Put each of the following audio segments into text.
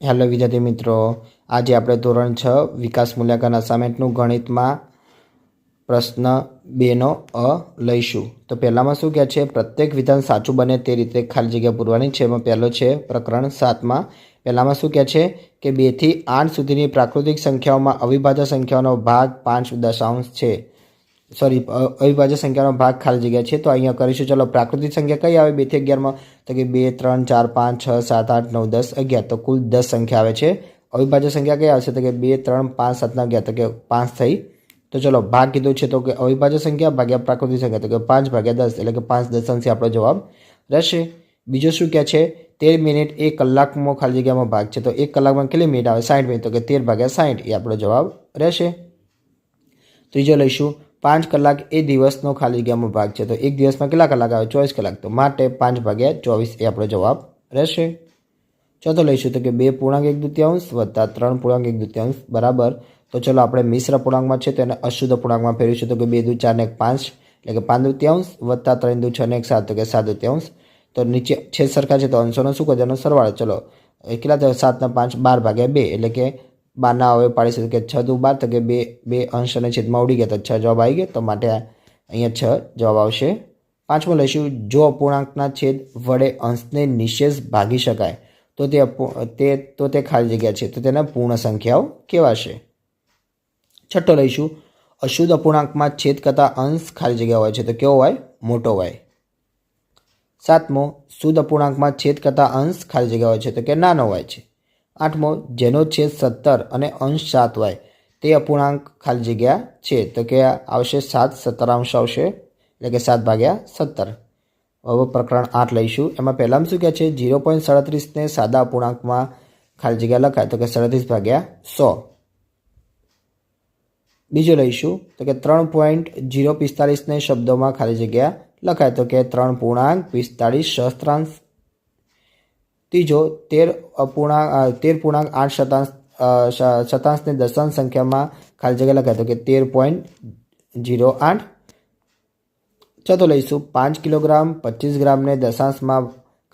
Hello વિદ્યાર્થી મિત્રો, આજે આપણે ધોરણ 6 વિકાસ મૂલ્યાંકન અસાઇનમેન્ટનું ગણિતમાં પ્રશ્ન 2નો અ લઈશું. તો પહેલામાં શું કહે છે, પ્રત્યેક વિધાન સાચું બને તે રીતે ખાલી જગ્યા પૂરવાની છે. એમાં પહેલો છે પ્રકરણ 7માં. પહેલામાં શું કહે છે કે 2 થી 8 સુધીની પ્રાકૃતિક સંખ્યાઓમાં અવિભાજ્ય સંખ્યાઓનો ભાગ 5 દશાંશ છે. અવિભાજ્ય સંખ્યાનો ભાગ ખાલી જગ્યા છે. તો અહીંયા કરીશું. ચલો, પ્રાકૃતિક સંખ્યા કઈ આવે 2 થી 11માં? તો કે 2, 3, 4, 5, 6, 7, 8, 9, 10, 11. તો કુલ 10 સંખ્યા આવે છે. અવિભાજ્ય સંખ્યા કઈ આવશે? તો કે 2, 3, 5, 7, 11. તો કે 5 થઈ. તો ચલો, ભાગ કીધું છે તો કે અવિભાજ્ય સંખ્યા ભાગ્યા પ્રાકૃતિક સંખ્યા, તો કે 5 ભાગ્યા 10 એટલે કે 5 દશાંશ આપણો જવાબ રહેશે. બીજો શું કહે છે, 13 મિનિટ 1 કલાકમાં ખાલી જગ્યામાં ભાગ છે. તો 1 કલાકમાં કેટલી મિનિટ આવે? 60 મિનિટ. તો કે 13 ભાગ્યા 60 એ આપણો જવાબ રહેશે. ત્રીજો લઈશું, 5 કલાક એ દિવસનો ખાલી જગ્યામાં ભાગ છે. તો એક દિવસમાં કેટલા કલાક આવે? 24 કલાક. તો માટે 5 ભાગ્યા 24 એ આપણો જવાબ રહેશે. ચોથો લઈશું તો કે 2.1 વત્તા 3.1 બરાબર. તો ચલો, આપણે મિશ્ર પૂર્ણાંકમાં છે તો એને અશુદ્ધ પૂર્ણાંકમાં ફેરવીશું. તો કે 2 દુ 4 ને 5 એટલે કે 5 વત્તા 3 દુ 6 ને 7 તો કે 7. તો નીચે છેદ સરખા છે તો અંશોનો શું કરવાનો? સરવાળો. ચલો, કેટલા થયો? 7 ને 5 12 ભાગ્યા 2 એટલે કે 12 હવે પાડીશું. કે 6 દુ 12 તો કે 2 અંશ અને છેદમાં ઉડી ગયા તો 6 જવાબ આવી ગયો. તો માટે અહીંયા 6 જવાબ આવશે. પાંચમો લઈશું, જો અપૂર્ણાંકના છેદ વડે અંશને નિશેષ ભાગી શકાય તો તે ખાલી જગ્યા છે. તો તેના પૂર્ણ સંખ્યાઓ કહેવાશે. છઠ્ઠો લઈશું, અશુદ્ધ અપૂર્ણાંકમાં છેદ કરતા અંશ ખાલી જગ્યા હોય છે. તો કેવો હોય? મોટો હોય. સાતમો, શુદ્ધ અપૂર્ણાંકમાં છેદ કરતા અંશ ખાલી જગ્યા હોય છે. તો કે નાનો હોય છે. આઠમો, જેનો છેદ 17 અને અંશ 7 હોય તે અપૂર્ણાંક ખાલી જગ્યા છે. તો કે આવશે 7 17 આવશે એટલે કે 7 ભાગ્યા 17. હવે પ્રકરણ 8 લઈશું. એમાં પહેલામાં શું કહે છે, 0.37 ને સાદા અપૂર્ણાંકમાં ખાલી જગ્યા લખાય. તો કે 37 ભાગ્યા 100. બીજો લઈશું તો કે 3.045 ને શબ્દોમાં ખાલી જગ્યા લખાય. તો કે 3.45 સહસ્ત્રાંશ. ત્રીજો, 13.8 શતાંશને દશાંશ સંખ્યામાં ખાલી જગ્યા લખાય. તો કે 13.08. ચોથો લઈશું, 5 કિલોગ્રામ 25 ગ્રામને દશાંશમાં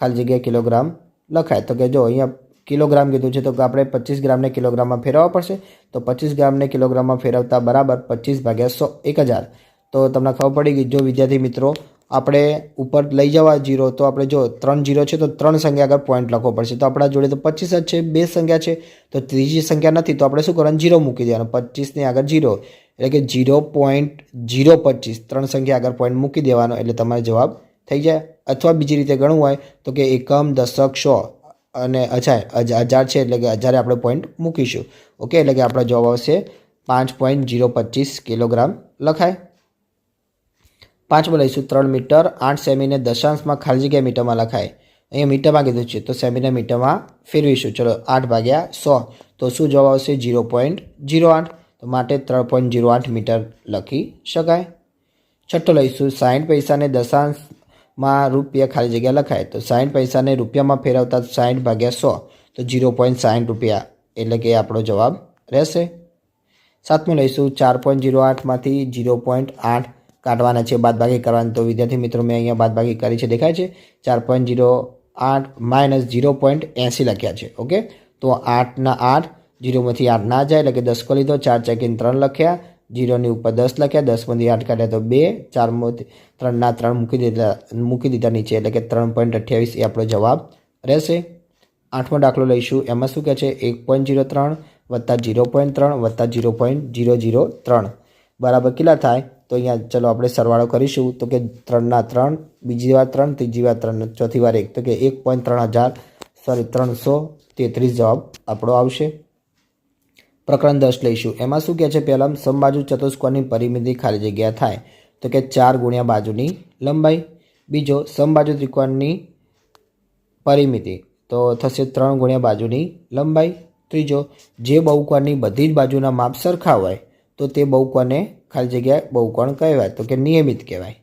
ખાલી જગ્યા કિલોગ્રામ લખાય. તો કે જો અહીંયા કિલોગ્રામ કીધું છે તો આપણે 25 ગ્રામને કિલોગ્રામમાં ફેરવવા પડશે. તો 25 ગ્રામને કિલોગ્રામમાં ફેરવતા બરાબર 25 ભાગ્યા 100 1000. તો તમને ખબર પડી ગઈ. જો વિદ્યાર્થી મિત્રો, આપણે ઉપર લઈ જવા 0 તો આપણે જો 3 0 છે તો 3 સંખ્યા આગળ પોઈન્ટ લખવો પડશે. તો આપણા જોડે તો 25 જ છે, 2 સંખ્યા છે તો ત્રીજી સંખ્યા નથી. તો આપણે શું કરવાનું? 0 મૂકી દેવાનું. 25 ની આગળ 0 એટલે કે 0.025 3 સંખ્યા આગળ પોઈન્ટ મૂકી દેવાનો એટલે તમારો જવાબ થઈ જાય. અથવા બીજી રીતે ગણવું હોય તો કે એકમ, દશક, સો અને હજાર છે એટલે કે હજારે આપણે પોઈન્ટ મૂકીશું. ઓકે, એટલે કે આપણો જવાબ આવશે 5.025 કિલોગ્રામ લખાય. પાંચમો લઈશું, 3 મીટર 8 સેમીને દશાંશમાં ખાલી જગ્યા મીટરમાં લખાય. અહીંયા મીટરમાં કીધું છે તો સેમીને મીટરમાં ફેરવીશું. ચલો, 8 ભાગ્યા 100 તો શું જવાબ આવશે? 0.08. તો માટે 3.08 મીટર લખી શકાય. છઠ્ઠો લઈશું, 60 પૈસાને દશાંશમાં રૂપિયા ખાલી જગ્યા લખાય. તો 60 પૈસાને રૂપિયામાં ફેરવતા 60 ભાગ્યા 100 તો 0.60 રૂપિયા એટલે કે આપણો જવાબ રહેશે. સાતમું લઈશું, 4.08માંથી 0.8 કાઢવાના છે, બાદબાકી કરવાની. તો વિદ્યાર્થી મિત્રો, મેં અહીંયા બાદબાકી કરી છે, દેખાય છે. 4.08 માઇનસ 0.80 લખ્યા છે. ઓકે, તો 8 ના 8 0માંથી 8 ના જાય એટલે કે 10 કો લીધો. 4 ચેકીને 3 લખ્યા, 0ની ઉપર 10 લખ્યા, 10માંથી 8 કાઢ્યા તો 2, 4માંથી 3 ના 3 મૂકી દીધા નીચે એટલે કે 3.28 એ આપણો જવાબ રહેશે. આઠમો દાખલો લઈશું. એમાં શું કહે છે, 1.03 વત્તા 0.3 વત્તા 0.003 બરાબર કેટલા થાય? તો અહીંયા ચલો આપણે સરવાળો કરીશું. તો કે 3 ના 3, બીજી વાર 3, ત્રીજી વાર 3, ચોથી વાર 1. તો કે 333 જવાબ આપણો આવશે. પ્રકરણ 10 લઈશું. એમાં શું કહે છે, પહેલાં સમબાજુ ચતુષ્કોણની પરિમિતિ ખાલી જગ્યા થાય. તો કે 4 ગુણ્યા બાજુની લંબાઈ. બીજો, સમબાજુ ત્રિકોણની પરિમિતિ તો થશે 3 ગુણ્યા બાજુની લંબાઈ. ત્રીજો, જે બહુકોણની બધી જ બાજુના માપ સરખા હોય તો તે બહુકોણને ખાલી જગ્યા બહુકોણ કહેવાય. તો કે નિયમિત કહેવાય.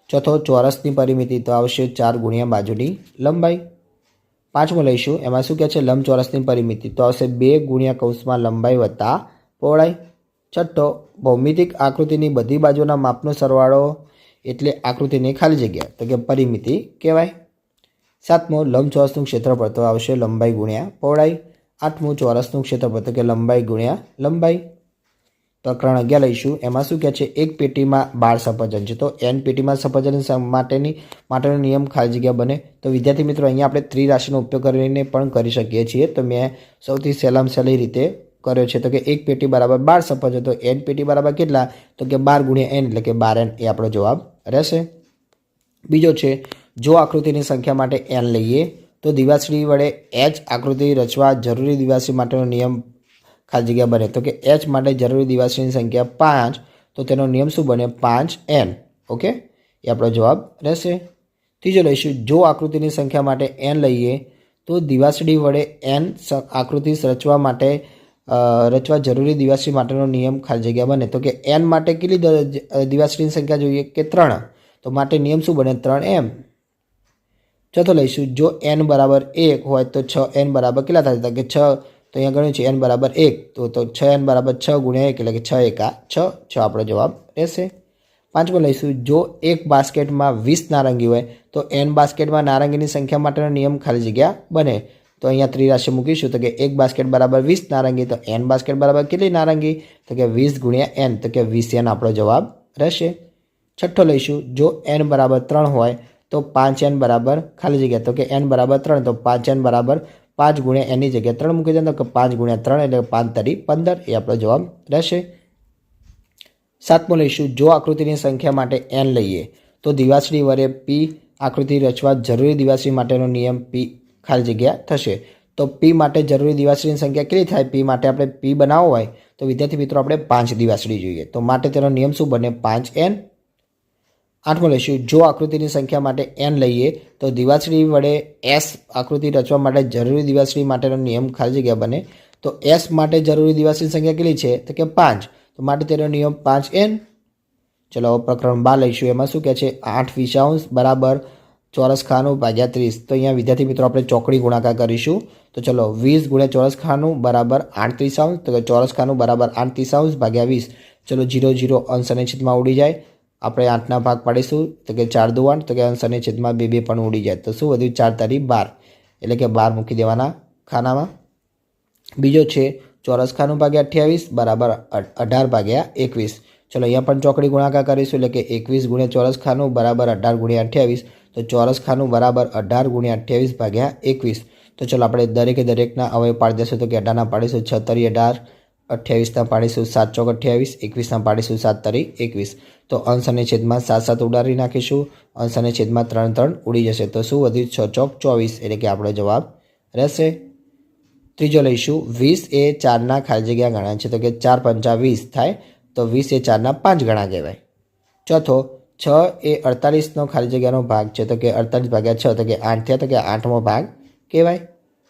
ચોથો, ચોરસની પરિમિતિ તો આવશે 4 ગુણ્યા બાજુની લંબાઈ. પાંચમો લઈશું. એમાં શું કહે છે, લંબચોરસની પરિમિતિ તો આવશે 2 ગુણ્યા કૌંસમાં લંબાઈ વત્તા પહોળાઈ. છઠ્ઠો, ભૌમિતિક આકૃતિની બધી બાજુના માપનો સરવાળો એટલે આકૃતિની ખાલી જગ્યા તો કે પરિમિતિ કહેવાય. સાતમો, લંબચોરસનું ક્ષેત્રફળ તો આવશે લંબાઈ ગુણ્યા પહોળાઈ. 8મું ચોરસનું ક્ષેત્રફળ તો કે લંબાઈ ગુણ્યા લંબાઈ. પ્રકરણ 11 લઈશું. એમાં શું કહે છે, એક પેટીમાં 12 સફરજન છે. તો n પેટીમાં સફરજન માટેનો નિયમ ખાલી જગ્યા બને. તો વિદ્યાર્થી મિત્રો અહીંયા આપણે ત્રિરાશિનો ઉપયોગ કરીને પણ કરી શકીએ છીએ. તો મેં સૌથી સહેલામાં સહેલી રીતે કર્યો છે. તો કે એક પેટી બરાબર 12 સફરજન. તો n પેટી બરાબર કેટલા? તો કે 12 ગુણ્યા n એટલે કે 12n એ આપણો જવાબ રહેશે. બીજો છે, જો આકૃતિની સંખ્યા માટે n લઈએ તો દિવાસળી વડે h આકૃતિ રચવા જરૂરી દિવાસળી માટેનો નિયમ ખાલી જગ્યા બને. તો કે h માટે જરૂરી દિવાસળીની સંખ્યા 5. તો તેનો નિયમ શું બને? 5n. ઓકે, એ આપણો જવાબ રહેશે. ત્રીજો લઈશું, જો આકૃતિની સંખ્યા માટે n લઈએ તો દિવાસળી વડે n આકૃતિ રચવા જરૂરી દિવાસળી માટેનો નિયમ ખાલી જગ્યા બને. તો કે n માટે કેટલી દિવાસળીની સંખ્યા જોઈએ? કે 3. તો માટે નિયમ શું બને? 3m. ચોથો લઈશું, જો n બરાબર 1 હોય તો 6n બરાબર કેટલા થાય? તો કે 6. તો અહીંયા ગણ્યું છે n બરાબર 1. તો 6n બરાબર 6 ગુણ્યા 1 એટલે કે 6 એકા 6. 6 આપણો જવાબ રહેશે. પાંચમો લઈશું, જો એક બાસ્કેટમાં 20 નારંગી હોય તો n બાસ્કેટમાં નારંગીની સંખ્યા માટેનો નિયમ ખાલી જગ્યા બને. તો અહીંયા ત્રિરાશિ મૂકીશું. તો કે એક બાસ્કેટ બરાબર 20 નારંગી. તો n બાસ્કેટ બરાબર કેટલી નારંગી? તો કે 20 ગુણ્યા n. તો કે 20n આપણો જવાબ રહેશે. છઠ્ઠો લઈશું, જો n બરાબર 3 હોય તો 5n બરાબર ખાલી જગ્યા. તો કે n બરાબર 3. તો 5n બરાબર 5 ગુણ્યા nની જગ્યાએ 3 મૂકી દે. તો કે 5 ગુણ્યા 3 એટલે 5 તરી 15. એ આપણો જવાબ રહેશે. સાતમો લઈશું, જો આકૃતિની સંખ્યા માટે n લઈએ તો દિવાસળી વડે p આકૃતિ રચવા જરૂરી દિવાસળી માટેનો નિયમ p ખાલી જગ્યા થશે. તો p માટે જરૂરી દિવાસળીની સંખ્યા કેટલી થાય? p માટે આપણે p બનાવવો હોય તો વિદ્યાર્થી મિત્રો આપણે 5 દિવાસળી જોઈએ. તો માટે તેનો નિયમ શું બને? 5n. આઠમો લઈશું, જો આકૃતિની સંખ્યા માટે n લઈએ તો દિવાસળી વડે s આકૃતિ રચવા માટે જરૂરી દિવાસળી માટેનો નિયમ ખાલી જગ્યા બને. તો s માટે જરૂરી દિવાસળીની સંખ્યા કેટલી છે? તો કે 5. તો માટે તેનો નિયમ 5n. ચલો પ્રકરણ 12 લઈશું. એમાં શું કહે છે? 8 20 બરાબર ચોરસ ખાનું ભાગ્યા 30. તો અહીંયા વિદ્યાર્થી મિત્રો આપણે ચોકડી ગુણાકાર કરીશું. તો ચલો 20 ગુણ્યા ચોરસ ખાનું બરાબર 8 30. તો કે ચોરસ ખાનું બરાબર 8 30 ભાગ્યા 20. ચલો 0 0 અંશ અને છેદમાં ઉડી જાય. આપણે 8ના ભાગ પાડીશું. તો કે 4 દુ 8. તો કે અંશ અને છેદમાં 2 2 પણ ઉડી જાય. તો શું વધ્યું? 4 તારી 12 એટલે કે 12 મૂકી દેવાના ખાનામાં. બીજો છે ચોરસ ખાનું ભાગ્યા 28 બરાબર 18 ભાગ્યા 21. ચલો અહીંયા પણ ચોકડી ગુણાકાર કરીશું. એટલે કે 21 ગુણ્યા ચોરસ ખાનું બરાબર 18 ગુણ્યા 28. તો ચોરસ ખાનું બરાબર 18 ગુણ્યા 28 ભાગ્યા 21. તો ચલો આપણે દરેકના અવયવ પાડી દઈશું. તો કે 18ના પાડીશું 6 તરી 18, 28ના પાડીશું 7 ચોક 28, 21ના પાડીશું 7 તરી 21. તો અંશ અને છેદમાં 7 7 ઉડાડી નાખીશું. અંશ અને છેદમાં 3 3 ઉડી જશે. તો શું વધ્યું? 6 ચોક 24 એટલે કે આપણો જવાબ રહેશે. ત્રીજો લઈશું, 20 એ 4ના ખાલી જગ્યા ગણા છે. તો કે 4 પંચા 20 થાય. તો 20 એ 4ના 5 ગણા કહેવાય. ચોથો, 6 એ 48નો ખાલી જગ્યાનો ભાગ છે. તો કે 48 ભાગ્યા 6. તો કે 8 થયા. તો કે 8મો ભાગ કહેવાય.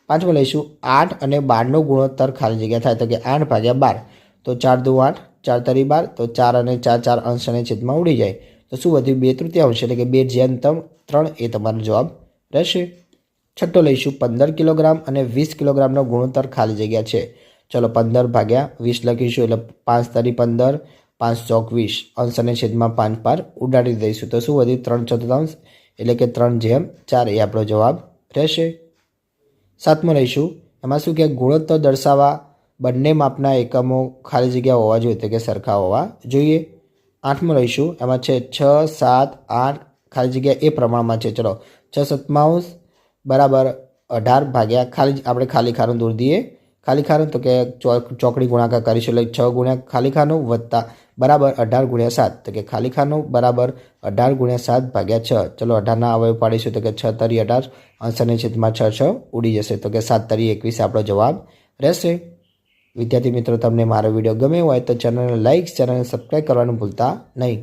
પાંચમો લઈશું, 8 અને 12નો ગુણોત્તર ખાલી જગ્યા થાય. તો કે 8 ભાગ્યા 12. તો 4 દુ 8, 4 તરી 12. તો 4 અને 4 4 અંશ અને છેદમાં ઉડી જાય. તો શું વધ્યું? 2/3 એટલે કે 2/3 એ તમારો જવાબ રહેશે. છઠ્ઠો લઈશું, 15 કિલોગ્રામ અને 20 કિલોગ્રામનો ગુણોત્તર ખાલી જગ્યા છે. ચલો 15 ભાગ્યા 20 લખીશું. એટલે 5 તરી 15, 5 ચોક 20. અંશ અને છેદમાં 5 પાર ઉડાડી દઈશું. તો શું વધ્યું? 3/4 એટલે કે 3/4 એ આપણો જવાબ રહેશે. સાતમો લઈશું, એમાં શું કે ગુણોત્તર દર્શાવવા બંને માપના એકમો ખાલી જગ્યા હોવા જોઈએ. તો કે સરખા હોવા જોઈએ. આઠમો લઈશું, એમાં છે 6 7 8 ખાલી જગ્યા એ પ્રમાણમાં છે. ચલો 6 7 બરાબર 18 ભાગ્યા આપણે ખાલી ખાનું દૂર દઈએ. ખાલી ખાનું તો કે ચોકડી ગુણાકાર કરીશું. એટલે 6 ગુણ્યા ખાલી ખાનું વત્તા બરાબર 18 ગુણ્યા 7. તો કે ખાલી ખાનું બરાબર 18 ગુણ્યા 7 ભાગ્યા 6. ચલો 18ના અવયવ પાડીશું. તો કે 6 તરી 18, અંશ અને છેદમાં 6 6 ઉડી જશે. તો કે 7 તરી 21 આપણો જવાબ રહેશે. વિદ્યાર્થી મિત્રો, તમને મારો વિડીયો ગમ્યો હોય તો ચેનલને લાઇક, ચેનલને સબસ્ક્રાઈબ કરવાનું ભૂલતા નહીં.